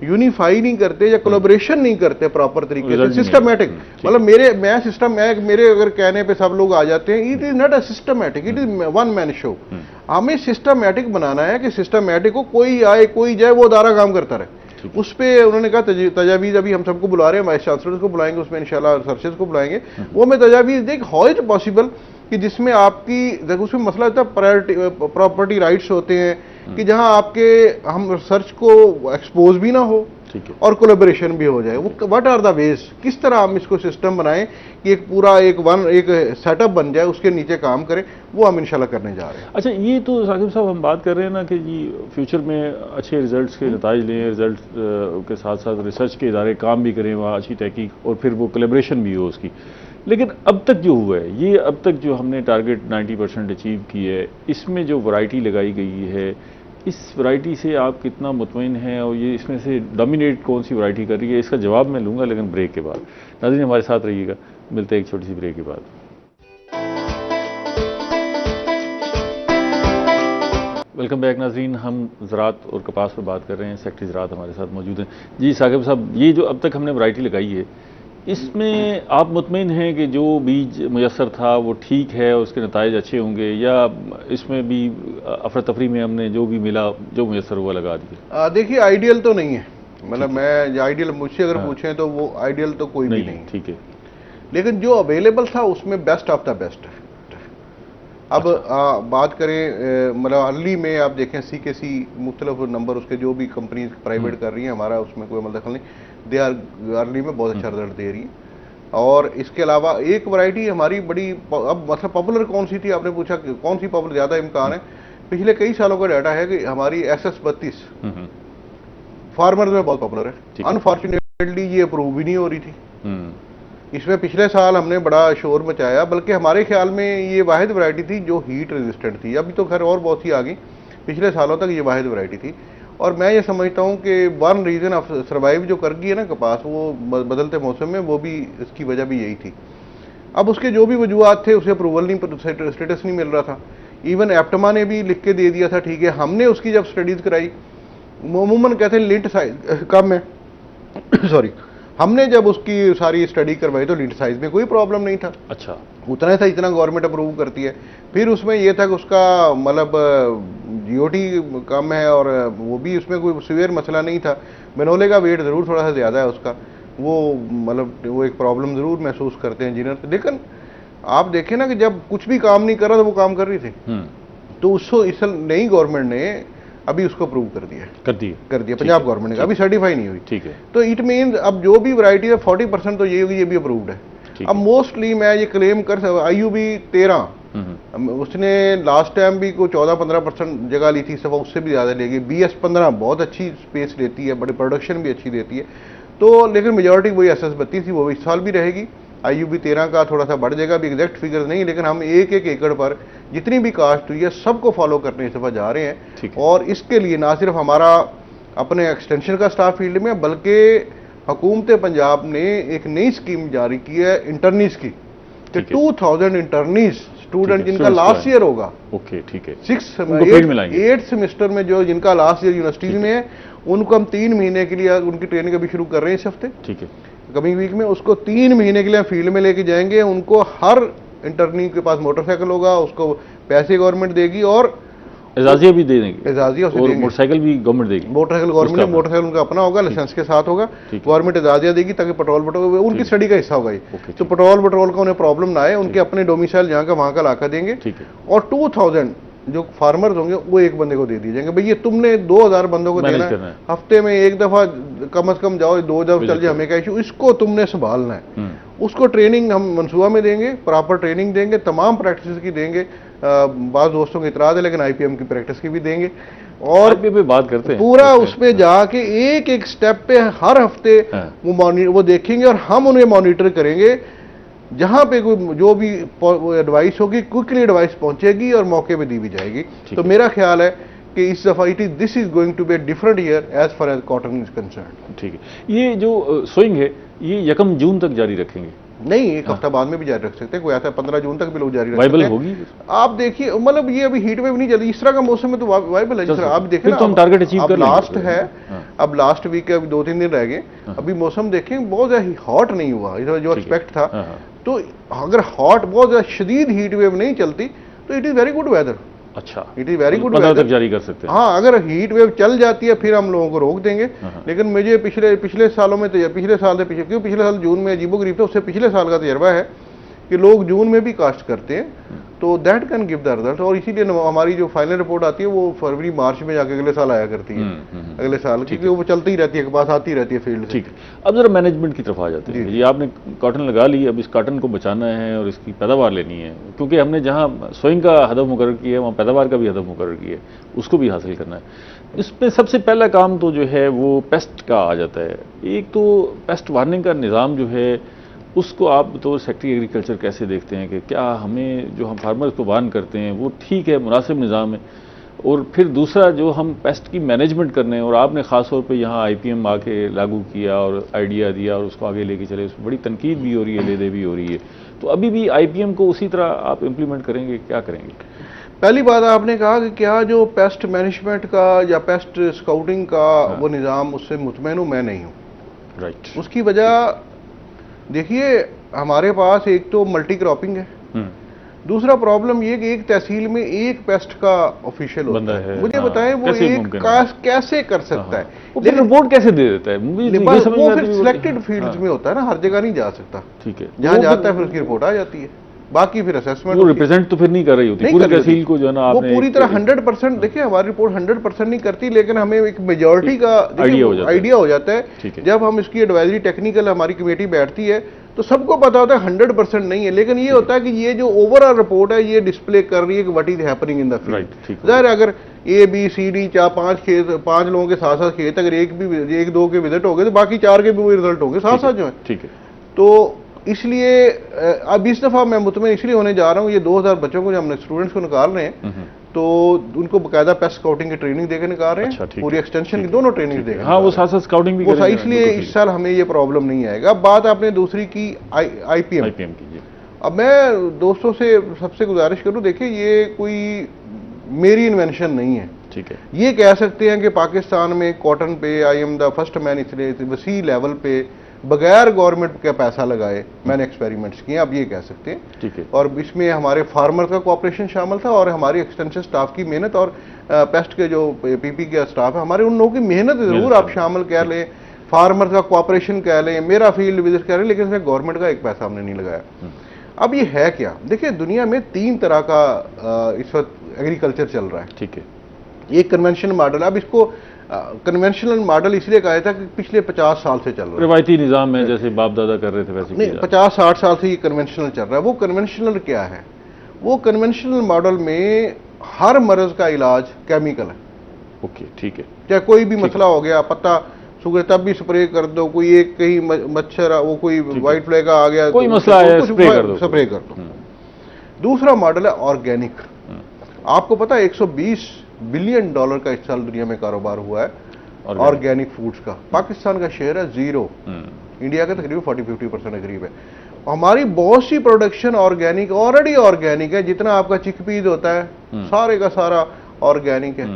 यूनिफाई नहीं करते या कोलैबोरेशन नहीं करते प्रॉपर तरीके से, सिस्टमैटिक, मतलब मेरे अगर कहने पे सब लोग आ जाते हैं, it is not a systematic, it is one man show. हमें सिस्टमैटिक बनाना है कि सिस्टमैटिक को कोई आए कोई जाए वो अदारा काम करता रहे। उस पर उन्होंने कहा तजावीज़ अभी हम सबको बुला रहे हैं, वाइस चांसलर्स को बुलाएंगे, उसमें इंशाल्लाह रिसर्चर्स को बुलाएंगे, वो मैं तजावीज़ देख हाउ इज पॉसिबल कि जिसमें आपकी उसमें मसला होता है प्रॉपर्टी राइट्स होते हैं, कि जहां आपके हम रिसर्च को एक्सपोज भी ना हो, ठीक है, और कोलेबोरेशन भी हो जाए। वो व्हाट आर द वेज, किस तरह हम इसको सिस्टम बनाएं कि एक पूरा एक सेटअप बन जाए, उसके नीचे काम करें, वो हम इंशाल्लाह करने जा रहे हैं। अच्छा, ये तो साकिब साहब हम बात कर रहे हैं ना कि जी फ्यूचर में अच्छे रिजल्ट्स के नताइज लें, रिजल्ट के साथ साथ रिसर्च के इदारे काम भी करें, वहाँ अच्छी तहकीक और फिर वो कोलेब्रेशन भी हो उसकी। लेकिन अब तक जो हुआ है, ये अब तक जो हमने टारगेट 90% अचीव की है, इसमें जो वैरायटी लगाई गई है, इस वैरायटी से आप कितना मुतमईन हैं और ये इसमें से डोमिनेट कौन सी वैरायटी कर रही है, इसका जवाब मैं लूँगा लेकिन ब्रेक के बाद। नाज़रीन हमारे साथ रहिएगा, मिलते हैं एक छोटी सी ब्रेक के बाद। वेलकम बैक नाज़रीन, हम ज़राअत और कपास पर बात कर रहे हैं। सेक्रेटरी ज़राअत हमारे साथ मौजूद हैं। जी साकिब साहब, ये जो अब तक हमने वैरायटी लगाई है, इसमें आप मुतमईन हैं कि जो बीज मुयस्सर था वो ठीक है, उसके नताइज अच्छे होंगे, या इसमें भी अफरा तफरी में हमने जो भी मिला, जो मुयस्सर हुआ लगा दिया? देखिए आइडियल तो नहीं है, मतलब मैं आइडियल मुझसे अगर पूछें तो वो आइडियल तो कोई भी नहीं, ठीक है, लेकिन जो अवेलेबल था उसमें बेस्ट ऑफ द बेस्ट है। अब बात करें मतलब अर्ली में आप देखें CKC मुख्तलिफ नंबर उसके जो भी कंपनीज प्राइवेट कर रही हैं, हमारा उसमें कोई मतलब दखल नहीं, दे आर अर्ली में बहुत अच्छा रिजल्ट दे रही है। और इसके अलावा एक वैरायटी हमारी बड़ी अब मतलब पॉपुलर कौन सी थी, आपने पूछा कौन सी पॉपुलर ज़्यादा इम्कान है, पिछले कई सालों का डाटा है कि हमारी SS32 फार्मर्स में बहुत पॉपुलर है। अनफॉर्चुनेटली ये अप्रूव भी नहीं हो रही थी। इसमें पिछले साल हमने बड़ा शोर मचाया, बल्कि हमारे ख्याल में ये वाहिद वैरायटी थी जो हीट रेजिस्टेंट थी। अभी तो खैर और बहुत सी आ गई, पिछले सालों तक ये वाहिद वैरायटी थी। और मैं ये समझता हूँ कि वन रीज़न ऑफ सर्वाइव जो कर गई है ना कपास, वो बदलते मौसम में, वो भी इसकी वजह भी यही थी। अब उसके जो भी वजूहत थे, उसे अप्रूवल नहीं, स्टेटस नहीं मिल रहा था। इवन एप्टमा ने भी लिख के दे दिया था, ठीक है। हमने उसकी जब स्टडीज़ कराई, अमूमन कहते हैं लिंट साइज कम है सॉरी, हमने जब उसकी सारी स्टडी करवाई तो लिंट साइज में कोई प्रॉब्लम नहीं था। अच्छा, उतना ही था इतना गवर्नमेंट अप्रूव करती है। फिर उसमें यह था कि उसका मतलब GOT कम है, और वो भी उसमें कोई सीवियर मसला नहीं था। मेनोले का वेट ज़रूर थोड़ा सा ज़्यादा है उसका, वो मतलब वो एक प्रॉब्लम ज़रूर महसूस करते हैं इंजीनियर। लेकिन आप देखें ना कि जब कुछ भी काम नहीं कर रहा था वो काम कर रही थी, तो उसको इस नई गवर्नमेंट ने अभी उसको अप्रूव कर दिया पंजाब गवर्नमेंट ने, अभी सर्टिफाई नहीं हुई, ठीक है। तो इट मीन अब जो भी वैरायटी है 40% तो ये होगी, ये भी अप्रूव्ड है। अब मोस्टली मैं ये क्लेम कर सकता, IUB 13 उसने लास्ट टाइम भी कोई 14-15% जगह ली थी, इस दफा उससे भी ज्यादा लेगी। BS 15 बहुत अच्छी स्पेस लेती है, बड़ी प्रोडक्शन भी अच्छी देती है। तो लेकिन मेजॉरिटी वही SS32 थी, वो इस साल भी रहेगी। IUB 13 का थोड़ा सा बढ़ जाएगा, अभी एग्जैक्ट फिगर नहीं, लेकिन हम एक एकड़ पर जितनी भी कास्ट हुई है सबको फॉलो करने इस दफा जा रहे हैं। और इसके लिए ना सिर्फ हमारा अपने एक्सटेंशन का स्टाफ फील्ड में, बल्कि हुकूमत पंजाब ने एक नई स्कीम जारी की है इंटर्नीज की, कि 2000 इंटर्नीज स्टूडेंट जिनका लास्ट ईयर होगा, ओके ठीक है, 8 सेमेस्टर में जो जिनका लास्ट ईयर यूनिवर्सिटीज में है, उनको हम 3 महीने के लिए उनकी ट्रेनिंग अभी शुरू कर रहे हैं इस हफ्ते, ठीक है, कमिंग वीक में। उसको 3 महीने के लिए फील्ड में लेके जाएंगे। उनको हर इंटर्नी के पास मोटरसाइकिल होगा, उसको पैसे गवर्नमेंट देगी, और एजाजिया भी दे देंगे, एजाजिया और मोटरसाइकिल भी गवर्नमेंट देगी। मोटरसाइकिल गवर्नमेंट, मोटरसाइकिल उनका अपना होगा, लाइसेंस के साथ होगा, गवर्नमेंट एजाजिया देगी ताकि पेट्रोल उनकी स्टडी का हिस्सा होगा ये। तो पेट्रोल का उन्हें प्रॉब्लम ना आए, उनके अपने डोमिसाइल जहाँ का वहाँ का लाकर देंगे। और 2000 जो फार्मर्स होंगे वो एक बंदे को दे दिए जाएंगे। भाई ये तुमने 2000 बंदों को देना है, हफ्ते में एक दफा कम से कम जाओ, 2 दफा चल जाए, हमें क्या इशू, इसको तुमने संभालना है। उसको ट्रेनिंग हम मनसूबा में देंगे, प्रॉपर ट्रेनिंग देंगे, तमाम प्रैक्टिस की देंगे। बाज़ दोस्तों को इतराज़ है लेकिन IPM की प्रैक्टिस की भी देंगे, और पे बात करते हैं पूरा उस पर जाके एक एक स्टेप पे हर हफ्ते वो देखेंगे, और हम उन्हें मॉनिटर करेंगे। जहां पे कोई जो भी एडवाइस होगी, क्विकली एडवाइस पहुंचेगी और मौके पे दी भी जाएगी। तो मेरा ख्याल है कि इस दफा this is going to be different year as far as cotton is concern. ठीक है, ये जो सोइंग है ये 1 जून तक जारी रखेंगे? नहीं, एक हफ्ता बाद में भी जारी रख सकते हैं, कोई आता है 15 जून तक भी लोग जारी रख सकते हैं। होगी आप देखिए, मतलब ये अभी हीट वेव नहीं चलती, इस तरह का मौसम में तो वाइबल है। जिस तरह आप देखें ना, तो हम टारगेट अचीव कर लास्ट है, अब लास्ट वीक के अभी 2-3 दिन रह गए, अभी मौसम देखें बहुत ज्यादा हॉट नहीं हुआ जो एक्सपेक्ट था। तो अगर हॉट बहुत ज्यादा शदीद हीट वेव नहीं चलती तो it is very good weather. अच्छा, it is very good weather, तक जारी कर सकते हैं। हाँ, अगर हीट वेव चल जाती है फिर हम लोगों को रोक देंगे। लेकिन मुझे पिछले सालों में, पिछले साल से पिछले साल जून में अजीबोगरीब था, उससे पिछले साल का तजर्बा है कि लोग जून में भी कास्ट करते हैं। तो that can give the result. और इसीलिए हमारी जो फाइनल रिपोर्ट आती है वो फरवरी मार्च में जाके अगले साल आया करती है, अगले साल, क्योंकि वो चलती ही रहती है, कपास आती रहती है फील्ड से। ठीक है, अब जरा मैनेजमेंट की तरफ आ जाते हैं। ये आपने कॉटन लगा ली, अब इस कॉटन को बचाना है और इसकी पैदावार लेनी है, क्योंकि हमने जहाँ सोइंग का हदफ मुकर्रर किया है वहाँ पैदावार का भी हदफ मुकर्रर किया है, उसको भी हासिल करना है। इसमें सबसे पहला काम तो जो है वो पेस्ट का आ जाता है। एक तो पेस्ट वार्निंग का निज़ाम जो है उसको आप तो सेक्रेटरी एग्रीकल्चर कैसे देखते हैं कि क्या हमें जो हम फार्मर्स को वार्न करते हैं वो ठीक है, मुनासिब निज़ाम है? और फिर दूसरा जो हम पेस्ट की मैनेजमेंट करने हैं, और आपने ख़ास तौर पे यहाँ आईपीएम आके लागू किया और आइडिया दिया और उसको आगे लेके चले, उसमें बड़ी तनकीद भी हो रही है, लेदे भी हो रही है, तो अभी भी आईपीएम को उसी तरह आप इम्प्लीमेंट करेंगे, क्या करेंगे? पहली बात आपने कहा कि क्या जो पेस्ट मैनेजमेंट का या पेस्ट स्काउटिंग का वो निज़ाम, उससे मुतमैन हूँ मैं नहीं हूँ। राइट। उसकी वजह देखिए, हमारे पास एक तो मल्टी क्रॉपिंग है, दूसरा प्रॉब्लम ये कि एक तहसील में एक पेस्ट का ऑफिशियल होता है। मुझे बताएं वो एक कैसे कर सकता है, लेकिन रिपोर्ट कैसे दे देता है? वो फिर सिलेक्टेड फील्ड्स में होता है ना, हर जगह नहीं जा सकता। ठीक है, जहाँ जाता है फिर उसकी रिपोर्ट आ जाती है, बाकी फिर असेसमेंट। वो रिप्रेजेंट तो फिर नहीं कर रही होती पूरी तहसील को, जो है ना, वो पूरी तरह 100%। देखिए हमारी रिपोर्ट 100% नहीं करती, लेकिन हमें एक मेजॉरिटी का आइडिया हो जाता है। जब हम इसकी एडवाइजरी टेक्निकल हमारी कमेटी बैठती है तो सबको पता होता है 100% नहीं है, लेकिन ये होता है कि ये जो ओवरऑल रिपोर्ट है ये डिस्प्ले कर रही है कि what is happening in the field. ज़ाहिर अगर A, B, C, D 5 लोगों के साथ साथ खेत, अगर एक दो के विजिट हो गए तो बाकी 4 के भी वही रिजल्ट होंगे साथ साथ जो है। ठीक है, तो इसलिए अब इस दफा मैं मुतमईन इसलिए होने जा रहा हूँ, ये 2000 बच्चों को जो हमने स्टूडेंट्स को निकाल रहे हैं तो उनको बकायदा पेस्ट स्काउटिंग की ट्रेनिंग देकर निकाल रहे हैं। अच्छा, पूरी एक्सटेंशन की दोनों ट्रेनिंग देकर। हाँ, वो साथ साथ स्काउटिंग भी करेंगे, इसलिए इस साल हमें ये प्रॉब्लम नहीं आएगा। अब बात आपने दूसरी की आईपीएम की। अब मैं दोस्तों से सबसे गुजारिश करूं, देखिए ये कोई मेरी इन्वेंशन नहीं है। ठीक है, ये कह सकते हैं कि पाकिस्तान में कॉटन पे I am the first man, इसलिए वसी लेवल पे बगैर गवर्नमेंट का पैसा लगाए मैंने एक्सपेरिमेंट्स किए, अब ये कह सकते हैं। ठीक है, और इसमें हमारे फार्मर का कोऑपरेशन शामिल था और हमारी एक्सटेंशन स्टाफ की मेहनत और पेस्ट के जो पीपी का स्टाफ है हमारे, उन लोगों की मेहनत जरूर आप शामिल कह लें, फार्मर का कोऑपरेशन कह लें, मेरा फील्ड विजिट कह लें, लेकिन इसमें गवर्नमेंट का एक पैसा हमने नहीं लगाया। अब ये है क्या? देखिए दुनिया में 3 तरह का इस वक्त एग्रीकल्चर चल रहा है। ठीक है, एक कन्वेंशनल मॉडल, अब इसको कन्वेंशनल मॉडल इसलिए कहा था कि पिछले 50 साल से चल रहा है, रिवायती निज़ाम है, जैसे बाप दादा कर रहे थे वैसे नहीं, 50-60 साल से ये कन्वेंशनल चल रहा है। वो कन्वेंशनल क्या है? वो कन्वेंशनल मॉडल में हर मर्ज का इलाज केमिकल है। ओके, ठीक है, चाहे कोई भी मसला हो गया, पत्ता सूख गया तब भी स्प्रे कर दो, कोई एक कहीं मच्छर, वो कोई व्हाइट फ्लाई का आ गया, कोई मसला है स्प्रे कर दो। दूसरा मॉडल है ऑर्गेनिक। आपको पता है 120 बिलियन डॉलर का इस साल दुनिया में कारोबार हुआ है ऑर्गेनिक फूड्स का। पाकिस्तान का शेयर है 0, इंडिया का तकरीबन 40-50% करीब है। हमारी बहुत सी प्रोडक्शन ऑर्गेनिक, ऑलरेडी ऑर्गेनिक है। जितना आपका चिकपीस होता है सारे का सारा ऑर्गेनिक है।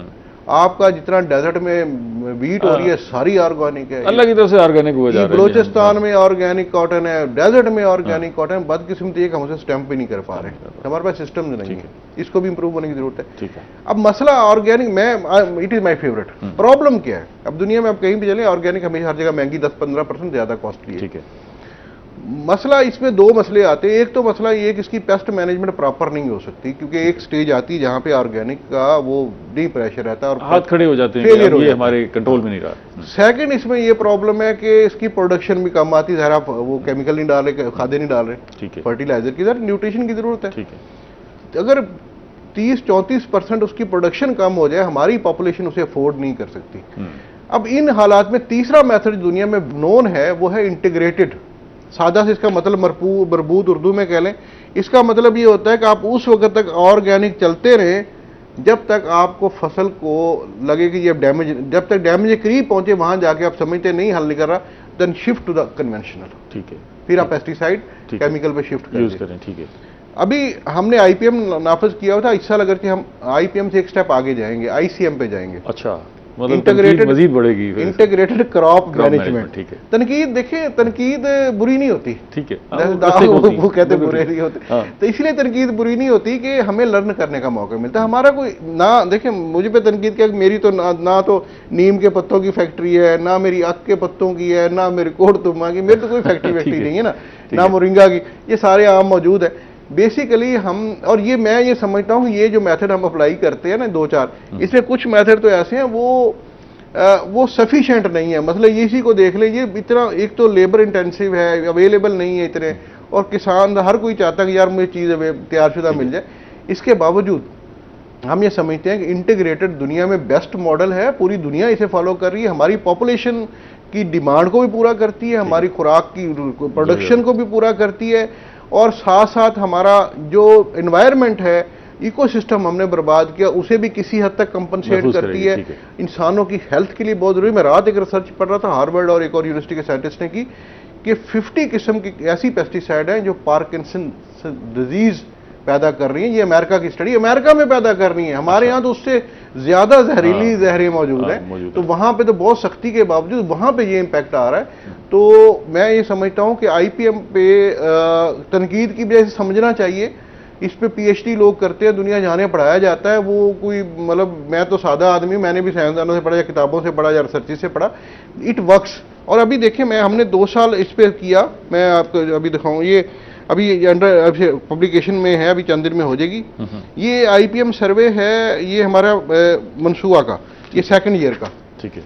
आपका जितना डेजर्ट में वीट हो रही है सारी ऑर्गेनिक है, अल्लाह की तरफ से ऑर्गेनिक हुआ जा रहा है। बलोचिस्तान में ऑर्गेनिक कॉटन है, डेजर्ट में ऑर्गेनिक कॉटन। बदकिस्मती है कि हम उसे स्टैंप भी नहीं कर पा रहे, हमारे पास सिस्टम नहीं है, इसको भी इंप्रूव होने की जरूरत है। ठीक है, अब मसला ऑर्गेनिक में it is my favourite. Problem क्या है? अब दुनिया में आप कहीं भी चले, ऑर्गेनिक हमेशा हर जगह महंगी, 10-15% ज्यादा कॉस्टली है। ठीक है, मसला इसमें 2 मसले आते हैं। एक तो मसला ये कि इसकी पेस्ट मैनेजमेंट प्रॉपर नहीं हो सकती, क्योंकि एक स्टेज आती है जहां पे ऑर्गेनिक का वो डी प्रेशर रहता है और हाथ खड़े हो जाते हैं, ये हमारे कंट्रोल में नहीं रहा। सेकंड इसमें ये प्रॉब्लम है कि इसकी प्रोडक्शन भी कम आती है। आप वो केमिकल नहीं डाल रहे, खादे नहीं डाल रहे, ठीक है, फर्टिलाइजर की न्यूट्रिशन की जरूरत है। ठीक है, अगर 30-34% उसकी प्रोडक्शन कम हो जाए, हमारी पॉपुलेशन उसे अफोर्ड नहीं कर सकती। अब इन हालात में तीसरा मेथड दुनिया में नोन है, वो है इंटीग्रेटेड। सादा से इसका मतलब मरबूत उर्दू में कह लें, इसका मतलब ये होता है कि आप उस वक्त तक ऑर्गेनिक चलते रहें जब तक आपको फसल को लगे कि ये डैमेज, जब तक डैमेज के करीब पहुंचे वहां जाके आप समझते नहीं हल नहीं कर रहा, then shift to the conventional. ठीक है, फिर आप पेस्टिसाइड केमिकल पे शिफ्ट करें। ठीक है, अभी हमने आईपीएम नाफिज किया हुआ था। इस साल अगर कि हम आईपीएम से एक स्टेप आगे जाएंगे, आईसीएम पे जाएंगे। अच्छा, मतलब इंटीग्रेटेड मजीद बढ़ेगी, इंटीग्रेटेड क्रॉप मैनेजमेंट। ठीक है, तनकीद देखिए, तनकीद बुरी नहीं होती। ठीक है, वो कहते बुरे नहीं होते, तो इसलिए तनकीद बुरी नहीं होती कि हमें लर्न करने का मौका मिलता है। हमारा कोई ना, देखिए मुझे पे तनकीद क्या, मेरी तो ना तो नीम के पत्तों की फैक्ट्री है, ना मेरी अक के पत्तों की है, ना मेरी कोड़ तुमा की, मेरी तो कोई फैक्ट्री नहीं है ना मोरिंगा की, ये सारे आम मौजूद है। बेसिकली हम, और ये मैं ये समझता हूँ ये जो मेथड हम अप्लाई करते हैं ना 2-4, इसमें कुछ मेथड तो ऐसे हैं वो सफिशिएंट नहीं है। मतलब इसी को देख ले, ये इतना एक तो लेबर इंटेंसिव है, अवेलेबल नहीं है इतने, और किसान हर कोई चाहता है कि यार मुझे चीज़ तैयारशुदा मिल जाए। इसके बावजूद हम ये समझते हैं कि इंटीग्रेटेड दुनिया में बेस्ट मॉडल है, पूरी दुनिया इसे फॉलो कर रही है, हमारी पॉपुलेशन की डिमांड को भी पूरा करती है, हमारी खुराक की प्रोडक्शन को भी पूरा करती है, और साथ साथ हमारा जो एनवायरनमेंट है, इकोसिस्टम हमने बर्बाद किया, उसे भी किसी हद तक कंपनसेट करती है। इंसानों की हेल्थ के लिए बहुत जरूरी। मैं रात एक रिसर्च पढ़ रहा था, हार्वर्ड और एक और यूनिवर्सिटी के साइंटिस्ट ने की कि 50 किस्म की ऐसी पेस्टिसाइड हैं जो पार्किंसन डिजीज पैदा कर रही है। ये अमेरिका की स्टडी, अमेरिका में पैदा कर रही है, हमारे यहाँ तो उससे ज्यादा जहरीली जहरें मौजूद हैं। तो वहां पे तो बहुत सख्ती के बावजूद वहां पे ये इम्पैक्ट आ रहा है। तो मैं ये समझता हूं कि आईपीएम पे तनकीद की वजह से समझना चाहिए। इस पे पीएचडी लोग करते हैं, दुनिया जाने पढ़ाया जाता है, वो कोई मतलब, मैं तो सादा आदमी, मैंने भी साइंसदानों से पढ़ा या किताबों से पढ़ा या रिसर्च से पढ़ा, इट वर्क्स। और अभी देखिए हमने 2 साल इस पे किया, मैं आपको अभी दिखाऊं, ये अभी अंडर पब्लिकेशन में है, अभी चंद दिन में हो जाएगी। ये आईपीएम सर्वे है, ये हमारा मंसूआ का, ये 2nd ईयर का, ठीक है।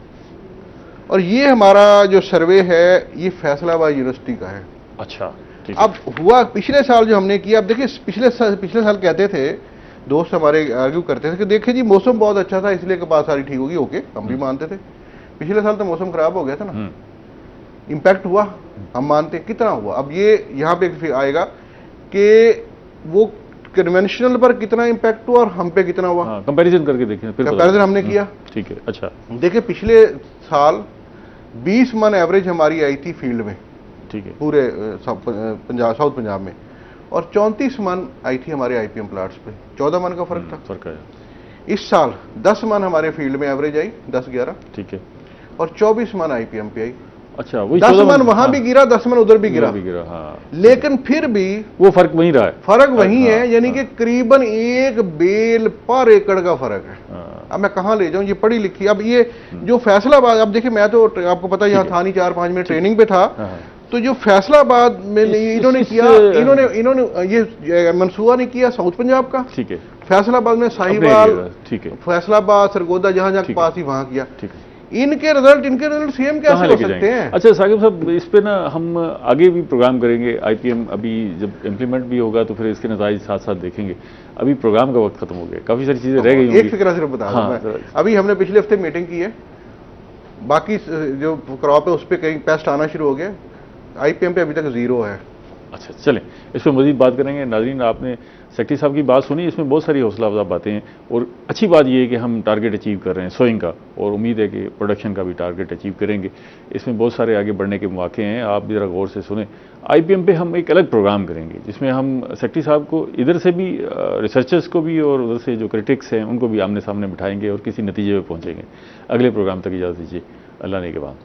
और ये हमारा जो सर्वे है ये फैसलाबाद यूनिवर्सिटी का है। अच्छा, ठीक अब हुआ पिछले साल जो हमने किया, अब देखिए पिछले साल कहते थे, दोस्त हमारे आर्ग्यू करते थे कि देखिए जी मौसम बहुत अच्छा था इसलिए कपास सारी ठीक होगी। ओके, हम भी मानते थे। पिछले साल तो मौसम खराब हो गया था ना, इम्पैक्ट हुआ, हम मानते हैं। कितना हुआ? अब ये यहाँ पे आएगा कि वो कन्वेंशनल पर कितना इम्पैक्ट हुआ और हम पे कितना हुआ। कंपैरिजन करके देखें, फिर कंपैरिजन हमने किया। ठीक है, अच्छा। देखिए पिछले साल 20 मन एवरेज हमारी आई थी फील्ड में, ठीक है, पूरे साउथ पंजाब में, और 34 मन आई थी हमारे आईपीएम प्लाट्स पे। 14 मन का फर्क था। फर्क आया। इस साल 10 मन हमारे फील्ड में एवरेज आई, 10-11, ठीक है, और 24 मन आईपीएम पे आई। अच्छा, वही 10 मन वहां भी गिरा, 10 मन उधर भी गिरा। हाँ। लेकिन फिर भी वो फर्क वहीं रहा है, फर्क वही है, यानी कि करीबन 1 बेल पर एकड़ का फर्क है। अब मैं कहां ले जाऊं, ये पढ़ी लिखी। अब ये जो फैसलाबाद, अब देखिए मैं तो आपको पता यहाँ था नहीं, 4-5 मिनट ट्रेनिंग पे था, तो जो फैसलाबाद में इन्होंने किया, इन्होंने ये मंसूबा नहीं किया साउथ पंजाब का, ठीक है, फैसलाबाद में साहिवाल, ठीक है, फैसलाबाद, सरगोदा, जहां जहां पास ही वहां किया। ठीक है। इनके रिजल्ट सेम कैसे हो सकते हैं? अच्छा साकिब साहब, इस पे ना हम आगे भी प्रोग्राम करेंगे। आईपीएम अभी जब इम्प्लीमेंट भी होगा तो फिर इसके नतीजे साथ साथ देखेंगे। अभी प्रोग्राम का वक्त खत्म हो गया, काफी सारी चीजें रह गई होंगी। एक फिक्रा सिर्फ बता दूं मैं, अभी हमने पिछले हफ्ते मीटिंग की है, बाकी जो क्रॉप है उस पर कहीं पेस्ट आना शुरू हो गया, आईपीएम पे अभी तक 0 है। अच्छा, चलें इस पर मजीद बात करेंगे। नाज़रीन, आपने सेक्रेटरी साहब की बात सुनी, इसमें बहुत सारी हौसला अफजा बातें हैं, और अच्छी बात यह है कि हम टारगेट अचीव कर रहे हैं सोइंग का, और उम्मीद है कि प्रोडक्शन का भी टारगेट अचीव करेंगे। इसमें बहुत सारे आगे बढ़ने के मौके हैं, आप भी ज़रा गौर से सुने। आईपीएम पे हम एक अलग प्रोग्राम करेंगे जिसमें हम सेक्रेटरी साहब को इधर से भी, रिसर्चर्स को भी, और उधर से जो क्रिटिक्स हैं उनको भी आमने सामने बिठाएंगे और किसी नतीजे पर पहुँचेंगे। अगले प्रोग्राम तक इजाज़त दीजिए। अल्लाह ने के बाद।